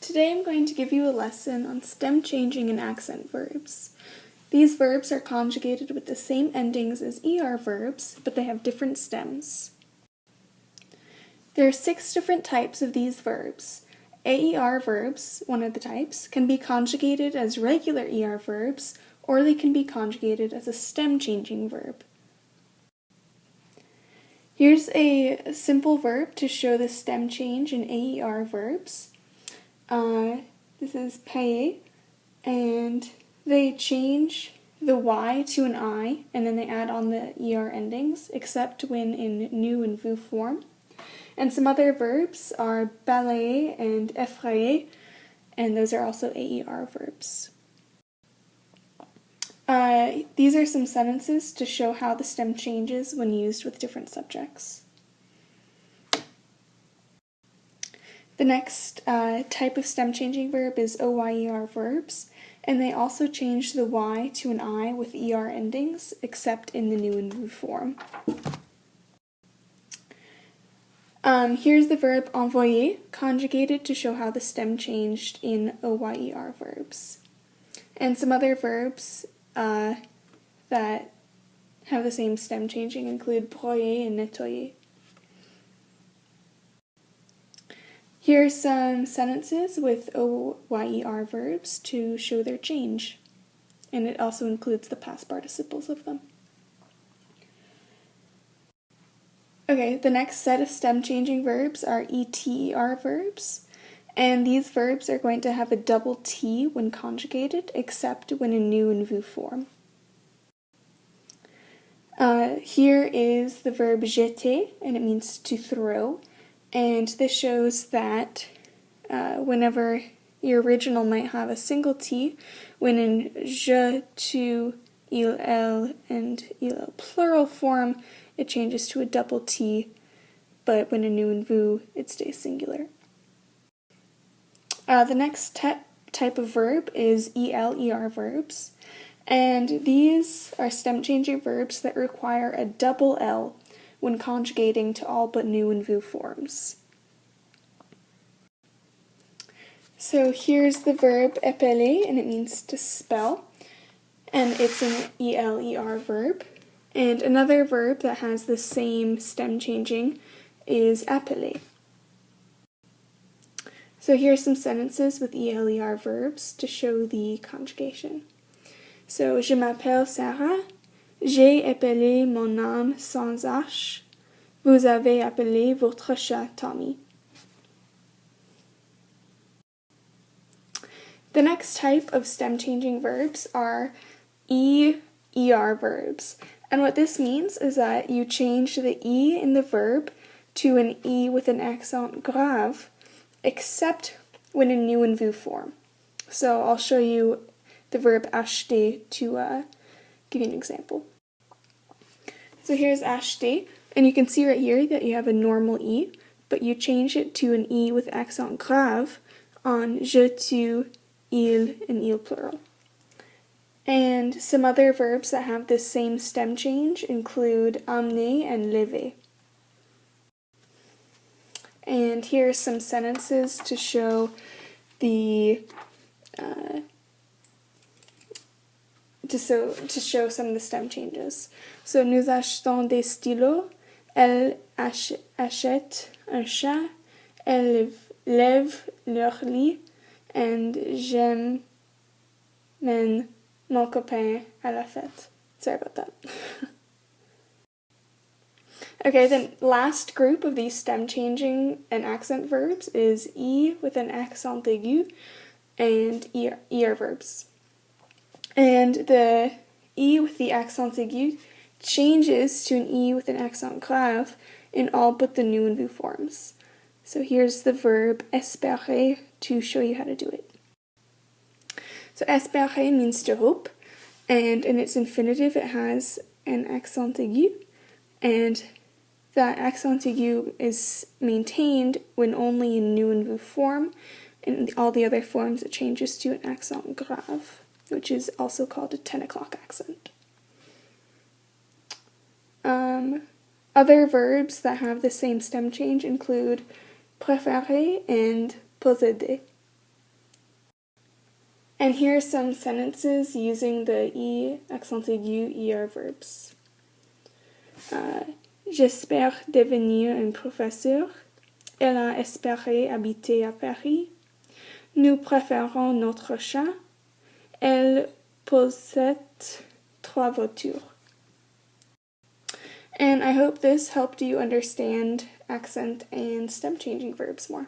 Today I'm going to give you a lesson on stem changing and accent verbs. These verbs are conjugated with the same endings as ER verbs, but they have different stems. There are 6 different types of these verbs. AER verbs, one of the types, can be conjugated as regular ER verbs, or they can be conjugated as a stem changing verb. Here's a simple verb to show the stem change in AER verbs. This is payer, and they change the Y to an I, and then they add on the ER endings, except when in nu and vous form. And some other verbs are balayer and effrayer, and those are also AER verbs. These are some sentences to show how the stem changes when used with different subjects. The next type of stem changing verb is OYER verbs, and they also change the Y to an I with ER endings, except in the nu and vous form. Here's the verb envoyer, conjugated to show how the stem changed in OYER verbs. And some other verbs that have the same stem changing include broyer and nettoyer. Here are some sentences with OYER verbs to show their change, and it also includes the past participles of them. Okay, the next set of stem changing verbs are ETER verbs, and these verbs are going to have a double T when conjugated, except when in nu and vous form. Here is the verb jeter, and it means to throw. And this shows that whenever your original might have a single T, when in je, tu, il, elle, and il plural form, it changes to a double T, but when in nu and vous, it stays singular. The next type of verb is ELER verbs, and these are stem-changing verbs that require a double L when conjugating to all but nu and vous forms. So here's the verb épeler, and it means to spell, and it's an ELER verb. And another verb that has the same stem changing is appeler. So here are some sentences with ELER verbs to show the conjugation. So, je m'appelle Sarah. J'ai appelé mon âme sans H. Vous avez appelé votre chat Tommy. The next type of stem-changing verbs are ER verbs. And what this means is that you change the E in the verb to an E with an accent grave, except when in nu and vous form. So I'll show you the verb acheter to give you an example. So here's acheter, and you can see right here that you have a normal E, but you change it to an E with accent grave on je, tu, il, and il plural. And some other verbs that have this same stem change include amener and lever. And here are some sentences to show the to show some of the stem changes. So, nous achetons des stylos. Elle achète un chat. Elle lève leur lit. And j'emmène mon copain à la fête. Sorry about that. Okay, the last group of these stem changing and accent verbs is E with an accent aigu and ER verbs. And the E with the accent aigu changes to an E with an accent grave in all but the nu and vous forms. So here's the verb espérer to show you how to do it. So espérer means to hope, and in its infinitive it has an accent aigu, and that accent aigu is maintained when only in nu and vous form, and in all the other forms it changes to an accent grave, which is also called a 10 o'clock accent. Other verbs that have the same stem change include préférer and posséder. And here are some sentences using the I accent aigu ER verbs. J'espère devenir un professeur. Elle a espéré habiter à Paris. Nous préférons notre chat. Elle possède 3 voitures. And I hope this helped you understand accent and stem changing verbs more.